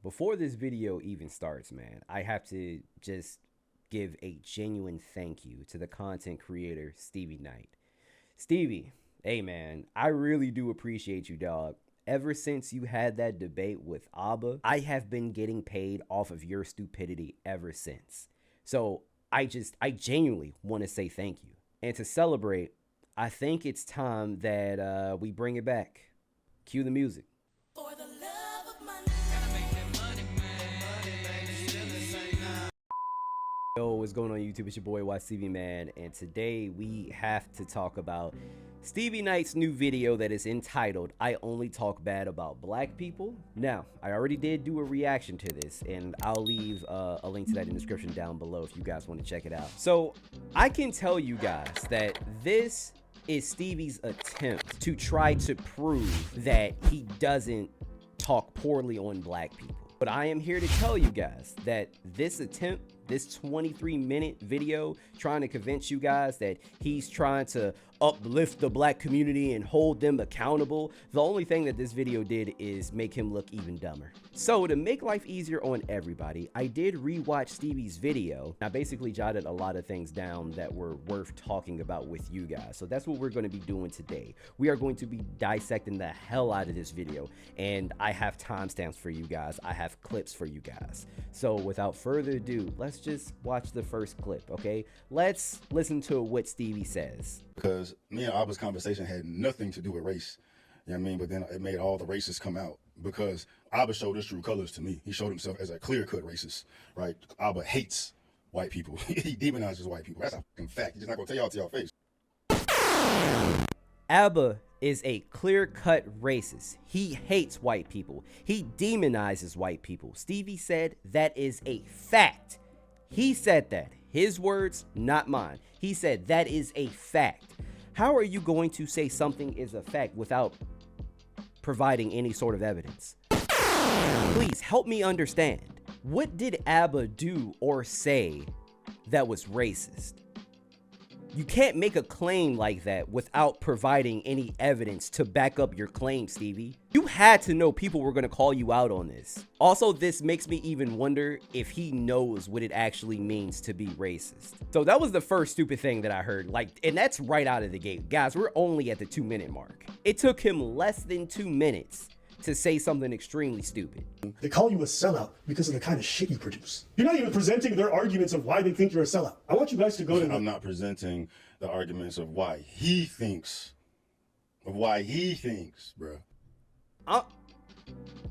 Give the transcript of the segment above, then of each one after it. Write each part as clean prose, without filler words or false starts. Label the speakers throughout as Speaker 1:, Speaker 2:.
Speaker 1: Before this video even starts, man, I have to just give a genuine thank you to the content creator, Stevie Knight. Stevie, hey man, I really do appreciate you, dog. Ever since you had that debate with Abba, I have been getting paid off of your stupidity ever since. So I genuinely want to say thank you. And to celebrate, I think it's time that we bring it back. Cue the music. For the love of money. Gotta make that money, man. Yo, what's going on YouTube? It's your boy WattsTV, man. And today we have to talk about Stevie Knight's new video that is entitled, I Only Talk Bad About Black People. Now, I already did do a reaction to this, and I'll leave a link to that in the description down below if you guys want to check it out. So, I can tell you guys that this is Stevie's attempt to try to prove that he doesn't talk poorly on black people. But I am here to tell you guys that this attempt, this 23-minute video trying to convince you guys that he's trying to uplift the black community and hold them accountable, the only thing that this video did is make him look even dumber. So to make life easier on everybody, I did rewatch Stevie's video. I basically jotted a lot of things down that were worth talking about with you guys. So that's what we're going to be doing today. We are going to be dissecting the hell out of this video, and I have timestamps for you guys. I have clips for you guys. So without further ado, let's just watch the first clip, okay? Let's listen to what Stevie says.
Speaker 2: Because me and Abba's conversation had nothing to do with race, you know what I mean? But then it made all the racists come out because Abba showed his true colors to me. He showed himself as a clear-cut racist, right? Abba hates white people. He demonizes white people. That's a fucking fact. He's just not gonna tell y'all to y'all face.
Speaker 1: Abba is a clear-cut racist. He hates white people. He demonizes white people. Stevie said that is a fact. He said that. His words, not mine. He said that is a fact. How are you going to say something is a fact without providing any sort of evidence? Please help me understand. What did Abba do or say that was racist? You can't make a claim like that without providing any evidence to back up your claim, Stevie. You had to know people were going to call you out on this. Also, this makes me even wonder if he knows what it actually means to be racist. So that was the first stupid thing that I heard, and that's right out of the gate. Guys, we're only at the 2-minute mark. It took him less than 2 minutes to say something extremely stupid.
Speaker 3: They call you a sellout because of the kind of shit you produce. You're not even presenting their arguments of why they think you're a sellout. I want you guys to go to...
Speaker 2: I'm not presenting the arguments of why he thinks, bro.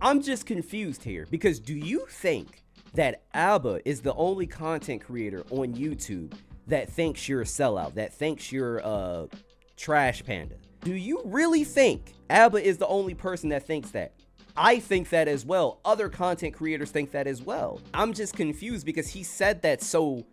Speaker 1: I'm just confused here because do you think that Abba is the only content creator on YouTube that thinks you're a sellout, that thinks you're a trash panda? Do you really think Abba is the only person that thinks that? I think that as well. Other content creators think that as well. I'm just confused because he said that so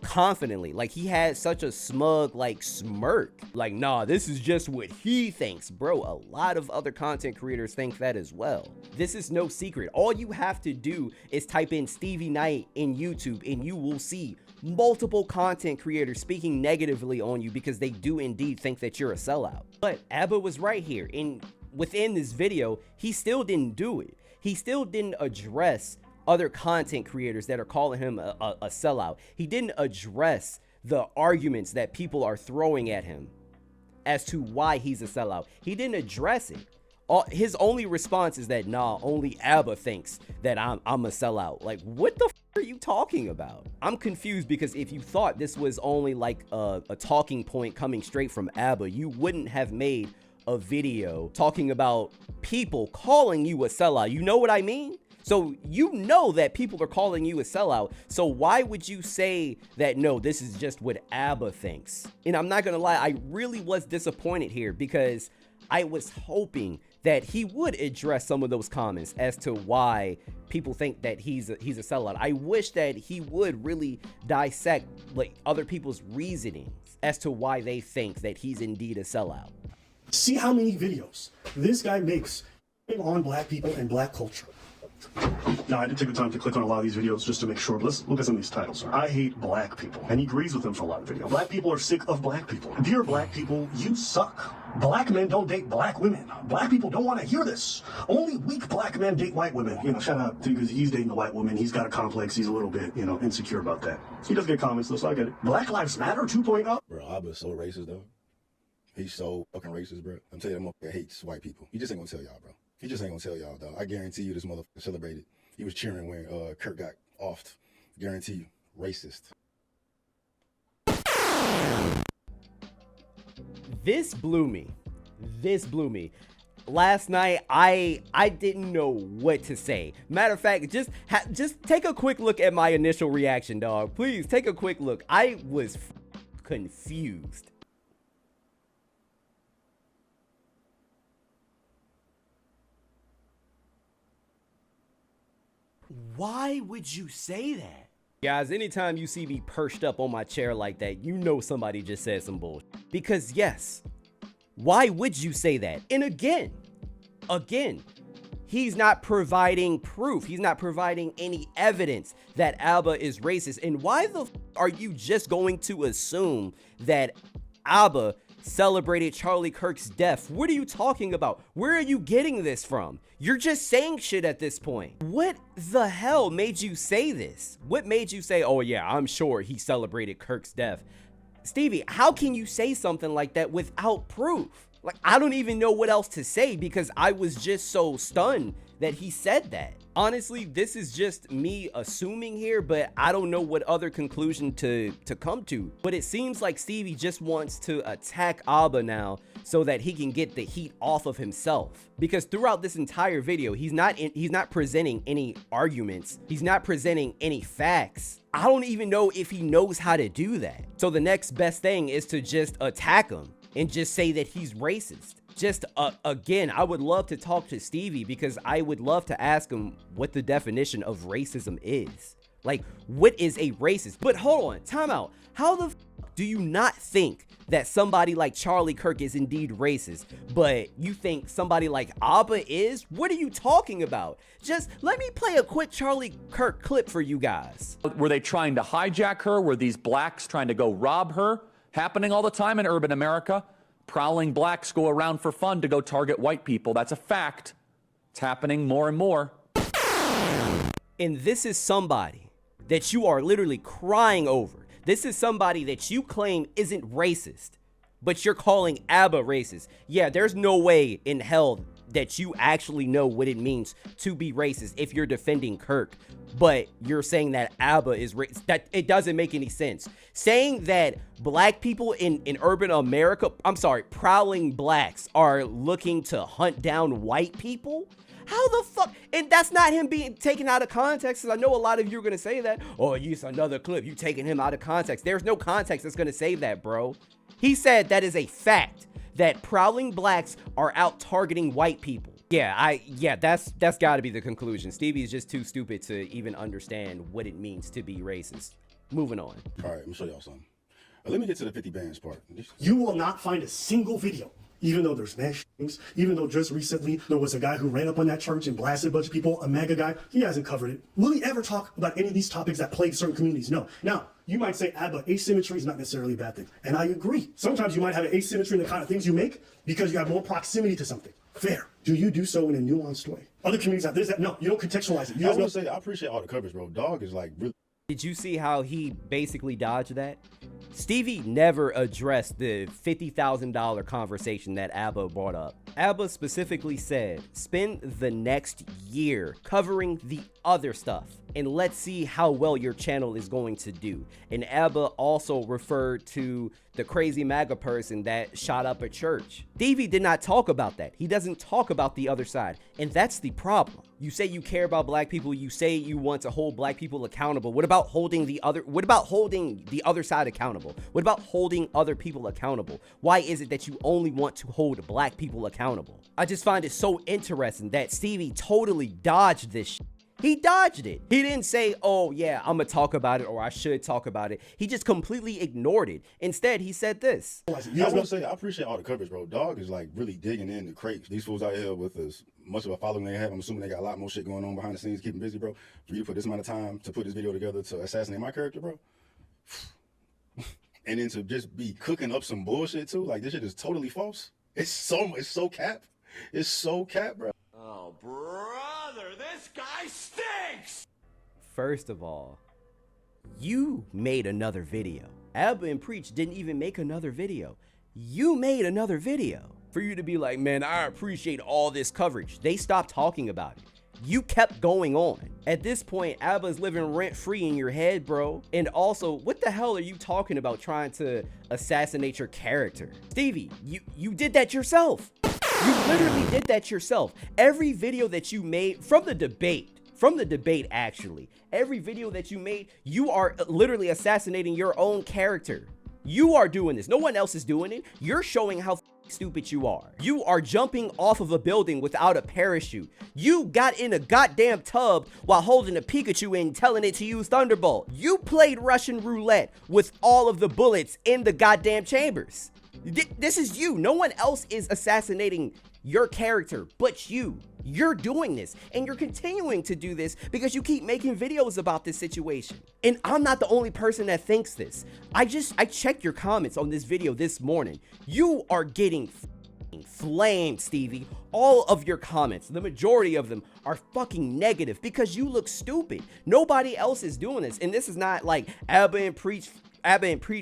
Speaker 1: confidently. Like, he had such a smug, smirk. Like, nah, this is just what he thinks. Bro, a lot of other content creators think that as well. This is no secret. All you have to do is type in Stevie Knight in YouTube and you will see multiple content creators speaking negatively on you because they do indeed think that you're a sellout. But Abba was right here. Within this video, he still didn't do it. He still didn't address other content creators that are calling him a sellout. He didn't address the arguments that people are throwing at him as to why he's a sellout. He didn't address it. His only response is that, nah, only Abba thinks that I'm a sellout. Like, what the f are you talking about? I'm confused because if you thought this was only a talking point coming straight from Abba, you wouldn't have made a video talking about people calling you a sellout. You know what I mean? So you know that people are calling you a sellout. So why would you say that, no, this is just what Abba thinks? And I'm not going to lie, I really was disappointed here because I was hoping that he would address some of those comments as to why people think that he's a sellout. I wish that he would really dissect other people's reasonings as to why they think that he's indeed a sellout.
Speaker 3: See how many videos this guy makes on black people and black culture. Now, I did take the time to click on a lot of these videos just to make sure. Let's look at some of these titles. I hate black people. And he agrees with them for a lot of videos. Black people are sick of black people. Dear black people, you suck. Black men don't date black women. Black people don't want to hear this. Only weak black men date white women. You know, shout out to, because he's dating a white woman. He's got a complex. He's a little bit, you know, insecure about that. He does get comments though, so I get it. Black Lives Matter 2.0.
Speaker 2: Bro, Abba's so racist though. He's so fucking racist, bro. I'm telling you, that motherfucker hates white people. He just ain't gonna tell y'all, bro. He just ain't gonna tell y'all, though. I guarantee you this motherfucker celebrated. He was cheering when Kirk got offed. Guarantee you, racist.
Speaker 1: This blew me. This blew me. Last night, I didn't know what to say. Matter of fact, just take a quick look at my initial reaction, dog. Please take a quick look. I was confused. Why would you say that? Guys, anytime you see me perched up on my chair like that, you know somebody just said some bullshit. Because yes, why would you say that? And again, he's not providing proof. He's not providing any evidence that Abba is racist. And why the f are you just going to assume that Abba celebrated Charlie Kirk's death? What are you talking about? Where are you getting this from? You're just saying shit at this point. What the hell made you say this? What made you say, oh yeah, I'm sure he celebrated Kirk's death? Stevie, how can you say something like that without proof? Like, I don't even know what else to say because I was just so stunned that he said that. Honestly, this is just me assuming here, but I don't know what other conclusion to come to. But it seems like Stevie just wants to attack Abba now so that he can get the heat off of himself. Because throughout this entire video, he's not presenting any arguments. He's not presenting any facts. I don't even know if he knows how to do that. So the next best thing is to just attack him and just say that he's racist. Just again, I would love to talk to Stevie because I would love to ask him what the definition of racism is. Like, what is a racist? But hold on, time out. How the f do you not think that somebody like Charlie Kirk is indeed racist, but you think somebody like Abba is? What are you talking about? Just let me play a quick Charlie Kirk clip for you guys.
Speaker 4: Were they trying to hijack her? Were these blacks trying to go rob her? Happening all the time in urban America. Prowling blacks go around for fun to go target white people. That's a fact. It's happening more and more.
Speaker 1: And this is somebody that you are literally crying over. This is somebody that you claim isn't racist, but you're calling Abba racist. Yeah, there's no way in hell that you actually know what it means to be racist if you're defending Kirk, but you're saying that Abba is racist. That it doesn't make any sense. Saying that black people in urban America, I'm sorry, prowling blacks are looking to hunt down white people? How the fuck? And that's not him being taken out of context. I know a lot of you are going to say that. Oh, use another clip. You taking him out of context. There's no context that's going to say that, bro. He said that is a fact, that prowling blacks are out targeting white people. Yeah, that's got to be the conclusion. Stevie is just too stupid to even understand what it means to be racist. Moving on.
Speaker 2: All right, let me show y'all something. Let me get to the 50 bands part.
Speaker 3: You will not find a single video, even though there's mass shootings, even though just recently there was a guy who ran up on that church and blasted a bunch of people, a MAGA guy. He hasn't covered it. Will he ever talk about any of these topics that plague certain communities? No. Now, you might say, Abba, asymmetry is not necessarily a bad thing. And I agree. Sometimes you might have an asymmetry in the kind of things you make because you have more proximity to something. Fair. Do you do so in a nuanced way? Other communities have this, that. No, you don't contextualize it. You
Speaker 2: I was gonna say, I appreciate all the coverage, bro. Dog is like really.
Speaker 1: Did you see how he basically dodged that? Stevie never addressed the $50,000 conversation that Abba brought up. Abba specifically said, spend the next year covering the other stuff and let's see how well your channel is going to do. And Abba also referred to the crazy MAGA person that shot up a church. Stevie did not talk about that. He doesn't talk about the other side. And that's the problem. You say you care about black people. You say you want to hold black people accountable. What about holding the other side accountable? What about holding other people accountable? Why is it that you only want to hold black people accountable? I just find it so interesting that Stevie totally dodged this shit. He dodged it. He didn't say, oh yeah, I'm gonna talk about it or I should talk about it. He just completely ignored it. Instead, he said this.
Speaker 2: I was gonna say, I appreciate all the coverage, bro. Dog is like really digging in the crates. These fools out here with as much of a following they have, I'm assuming they got a lot more shit going on behind the scenes, keeping busy, bro. For you to put this amount of time to put this video together to assassinate my character, bro. And then to just be cooking up some bullshit too, like this shit is totally false. It's so cap. It's so cap, bro.
Speaker 5: Oh, brother, this guy stinks!
Speaker 1: First of all, you made another video. Abba and Preach didn't even make another video. You made another video. For you to be like, man, I appreciate all this coverage. They stopped talking about it. You kept going on. At this point, Abba's living rent-free in your head, bro. And also, what the hell are you talking about trying to assassinate your character? Stevie, you did that yourself. You literally did that yourself. Every video that you made from the debate actually, every video that you made, you are literally assassinating your own character. You are doing this. No one else is doing it. You're showing how stupid you are. You are jumping off of a building without a parachute. You got in a goddamn tub while holding a Pikachu and telling it to use Thunderbolt. You played Russian roulette with all of the bullets in the goddamn chambers. This is you. No one else is assassinating your character but you. You're doing this, and you're continuing to do this because you keep making videos about this situation. And I'm not the only person that thinks this. I checked your comments on this video this morning. You are getting flamed, Stevie. All of your comments, the majority of them, are fucking negative because you look stupid. Nobody else is doing this, and this is not like Abba and Preach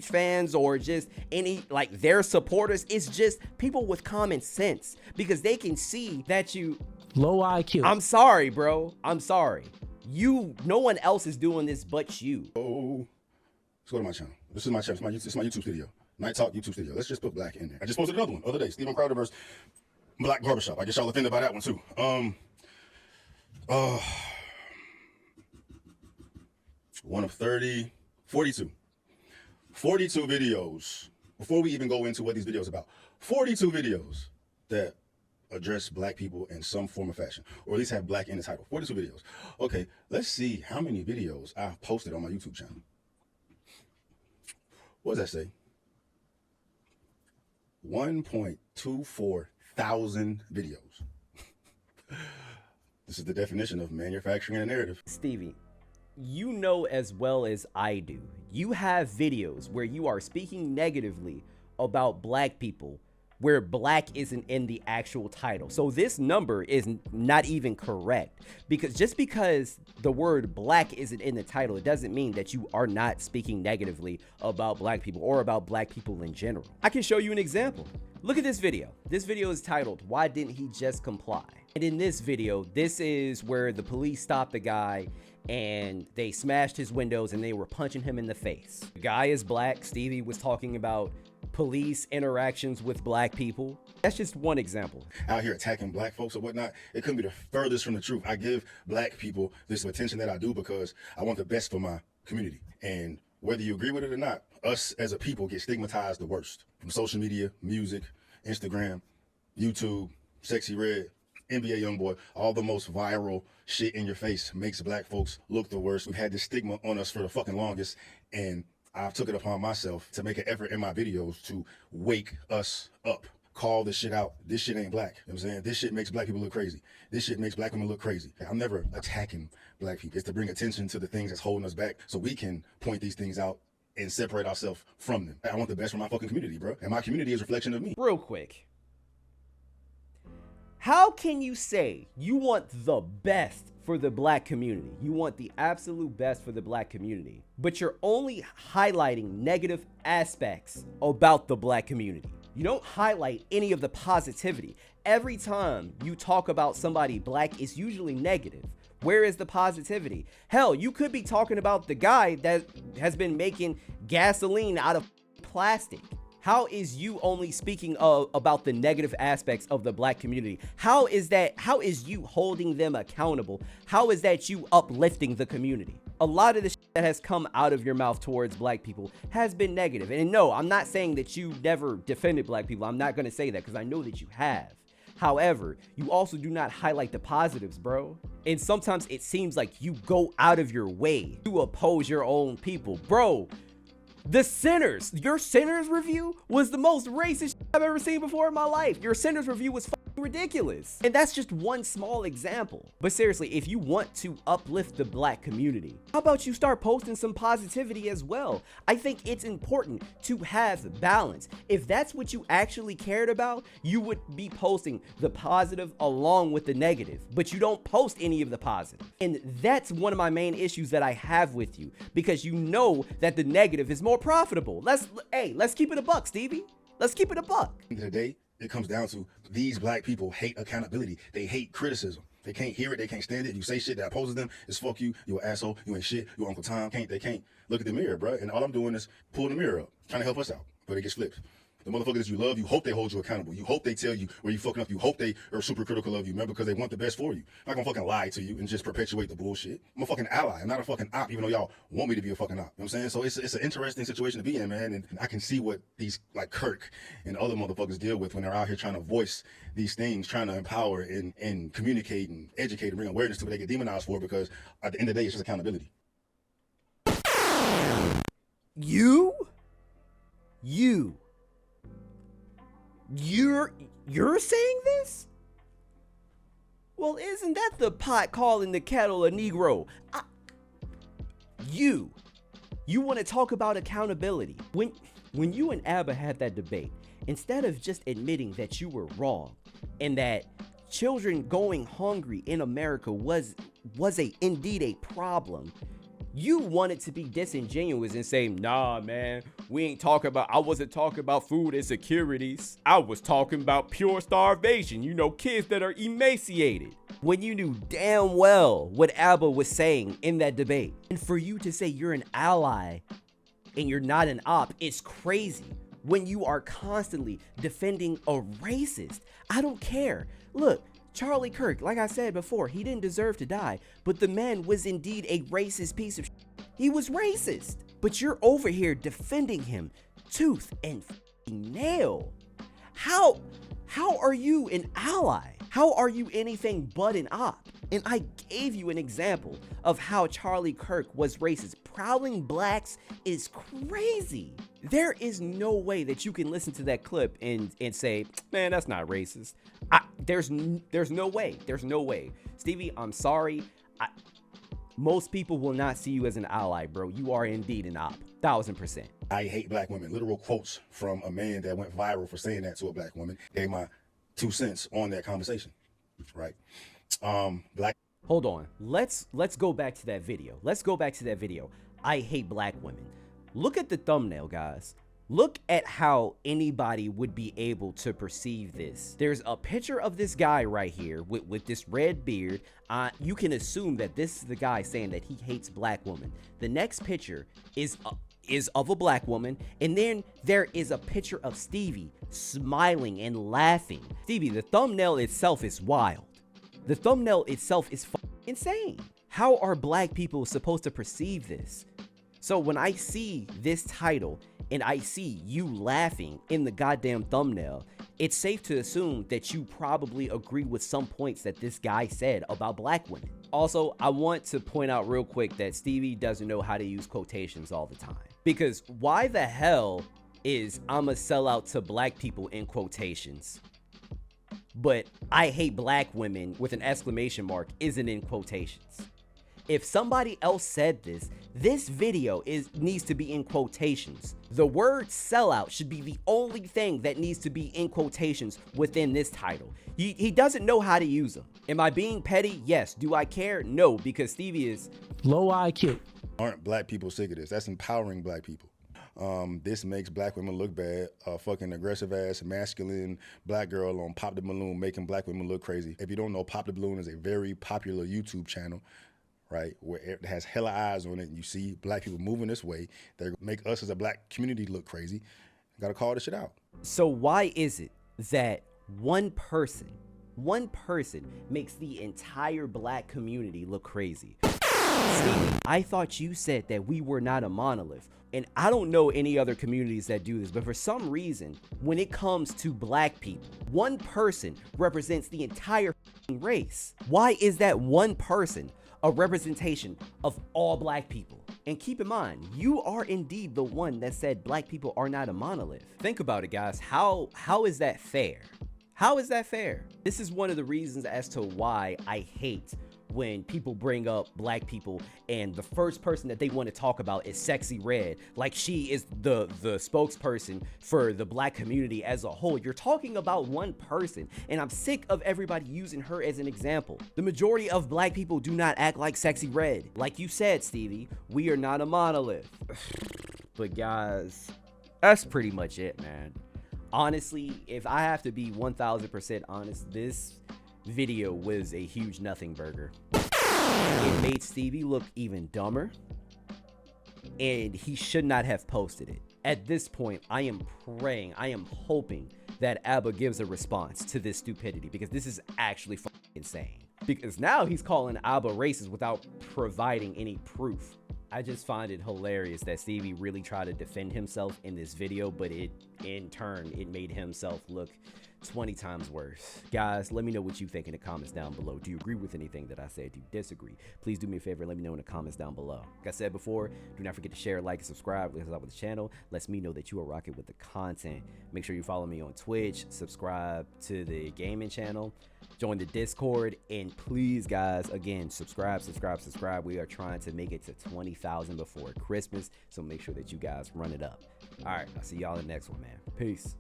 Speaker 1: fans or just any like their supporters. It's just people with common sense because they can see that you
Speaker 6: low IQ.
Speaker 1: I'm sorry, bro. I'm sorry. No one else is doing this but you.
Speaker 2: Oh, let's go to my channel. This is my channel. This is my YouTube video. Night Talk YouTube video. Let's just put black in there. I just posted another one the other day. Stephen Crowder versus Black Barbershop. I guess y'all offended by that one too. One of 30, 42. 42 videos. Before we even go into what these videos are about, 42 videos that address black people in some form of fashion, or at least have black in the title. 42 videos. Okay, let's see how many videos I've posted on my YouTube channel. What does that say? 1.24 thousand videos. This is the definition of manufacturing a narrative.
Speaker 1: Stevie, you know as well as I do, you have videos where you are speaking negatively about black people where black isn't in the actual title. So this number is not even correct, because just because the word black isn't in the title, it doesn't mean that you are not speaking negatively about black people or about black people in general. I can show you an example. Look at this video. This video is titled, "Why Didn't He Just Comply?" And in this video, this is where the police stopped the guy and they smashed his windows and they were punching him in the face. The guy is black. Stevie was talking about police interactions with black people. That's just one example.
Speaker 2: Out here attacking black folks or whatnot, it couldn't be the furthest from the truth. I give black people this attention that I do because I want the best for my community. And whether you agree with it or not, us as a people get stigmatized the worst. From social media, music, Instagram, YouTube, Sexy Red, NBA Youngboy, all the most viral shit in your face makes black folks look the worst. We've had this stigma on us for the fucking longest, and I've took it upon myself to make an effort in my videos to wake us up. Call this shit out. This shit ain't black. You know what I'm saying? This shit makes black people look crazy. This shit makes black women look crazy. I'm never attacking black people. It's to bring attention to the things that's holding us back so we can point these things out and separate ourselves from them. I want the best for my fucking community, bro. And my community is a reflection of me.
Speaker 1: Real quick. How can you say you want the best for the black community? You want the absolute best for the black community, but you're only highlighting negative aspects about the black community. You don't highlight any of the positivity. Every time you talk about somebody black, it's usually negative. Where is the positivity? Hell, you could be talking about the guy that has been making gasoline out of plastic. How is you only speaking about the negative aspects of the black community? How is you holding them accountable? How is that you uplifting the community? A lot of the shit that has come out of your mouth towards black people has been negative. And no, I'm not saying that you never defended black people. I'm not going to say that because I know that you have. However, you also do not highlight the positives, bro. And sometimes it seems like you go out of your way to oppose your own people. Bro, the Sinners, your Sinners review was the most racist shit I've ever seen before in my life. Your Sinners review was ridiculous. And that's just one small example. But seriously, if you want to uplift the black community, how about you start posting some positivity as well? I think it's important to have balance. If that's what you actually cared about, you would be posting the positive along with the negative, but you don't post any of the positive. And that's one of my main issues that I have with you, because you know that the negative is more profitable. Let's keep it a buck, Stevie. Let's keep it a buck.
Speaker 2: At the end of the day, it comes down to these black people hate accountability. They hate criticism. They can't hear it. They can't stand it. You say shit that opposes them. It's fuck you. You an asshole. You ain't shit. You Uncle Tom. They can't look at the mirror, bro. And all I'm doing is pulling the mirror up, trying to help us out. But it gets flipped. The motherfuckers you love, you hope they hold you accountable. You hope they tell you where you fucking up. You hope they are super critical of you, man, because they want the best for you. I'm not gonna fucking lie to you and just perpetuate the bullshit. I'm a fucking ally. I'm not a fucking op, even though y'all want me to be a fucking op. You know what I'm saying? So it's an interesting situation to be in, man. And I can see what these, like Kirk and other motherfuckers deal with when they're out here trying to voice these things, trying to empower and communicate and educate and bring awareness to what they get demonized for, because at the end of the day, it's just accountability.
Speaker 1: You're saying this? Well, isn't that the pot calling the kettle a Negro? You want to talk about accountability. When you and Abba had that debate, instead of just admitting that you were wrong and that children going hungry in America was indeed a problem, you wanted to be disingenuous and say, nah, man, I wasn't talking about food insecurities. I was talking about pure starvation, kids that are emaciated. When you knew damn well what Abba was saying in that debate. And for you to say you're an ally and you're not an op, it's crazy. When you are constantly defending a racist, I don't care. Look, Charlie Kirk, like I said before, he didn't deserve to die, but the man was indeed a racist piece of shit. He was racist, but you're over here defending him tooth and nail. How are you an ally? How are you anything but an op? And I gave you an example of how Charlie Kirk was racist. Prowling blacks is crazy. There is no way that you can listen to that clip and say, man, that's not racist. There's no way. There's no way. Stevie, I'm sorry. Most people will not see you as an ally, bro. You are indeed an op. 1000%.
Speaker 2: I hate black women. Literal quotes from a man that went viral for saying that to a black woman. Gave my 2 cents on that conversation, right?
Speaker 1: Hold on. Let's go back to that video. I hate black women. Look at the thumbnail, guys. Look at how anybody would be able to perceive this. There's a picture of this guy right here with this red beard. You can assume that this is the guy saying that he hates black women. The next picture is of a black woman, and then there is a picture of Stevie smiling and laughing. Stevie, the thumbnail itself is wild. The thumbnail itself is insane. How are black people supposed to perceive this? So when I see this title and I see you laughing in the goddamn thumbnail, it's safe to assume that you probably agree with some points that this guy said about black women. Also, I want to point out real quick that Stevie doesn't know how to use quotations all the time. Because why the hell is "I'm a sellout to black people" in quotations, but "I hate black women" with an exclamation mark isn't in quotations? If somebody else said this video needs to be in quotations. The word sellout should be the only thing that needs to be in quotations within this title. He doesn't know how to use them. Am I being petty? Yes. Do I care? No, because Stevie is
Speaker 6: low IQ.
Speaker 2: Aren't black people sick of this? That's empowering black people. This makes black women look bad. Fucking aggressive ass masculine black girl on Pop the Balloon making black women look crazy. If you don't know, Pop the Balloon is a very popular YouTube channel, right, where it has hella eyes on it, and you see black people moving this way. They make us as a black community look crazy. Gotta call this shit out.
Speaker 1: So why is it that one person makes the entire black community look crazy? Stevie, I thought you said that we were not a monolith. And I don't know any other communities that do this, but for some reason, when it comes to black people, one person represents the entire race. Why is that one person a representation of all black people? And keep in mind, you are indeed the one that said black people are not a monolith. Think about it, guys. How is that fair? How is that fair? This is one of the reasons as to why I hate when people bring up black people and the first person that they want to talk about is Sexy Red, like she is the spokesperson for the black community as a whole. You're talking about one person, and I'm sick of everybody using her as an example. The majority of black people do not act like Sexy Red. Like you said, Stevie, we are not a monolith. But guys, that's pretty much it, man. Honestly, if I have to be 1000% honest, this video was a huge nothing burger. It made Stevie look even dumber, and he should not have posted it. At this point, I am praying, I am hoping that ABBA gives a response to this stupidity, because this is actually fucking insane. Because now he's calling ABBA racist without providing any proof. I just find it hilarious that Stevie really tried to defend himself in this video, but in turn, it made himself look 20 times worse. Guys, let me know what you think in the comments down below. Do you agree with anything that I said? Do you disagree? Please do me a favor and let me know in the comments down below. Like I said before, do not forget to share, like, and subscribe. Let's help with the channel. Lets me know that you are rocking with the content. Make sure you follow me on Twitch, subscribe to the gaming channel, join the Discord, and please, guys, again, subscribe. We are trying to make it to 20,000 before Christmas, so make sure that you guys run it up. All right, I'll see y'all in the next one, man. Peace.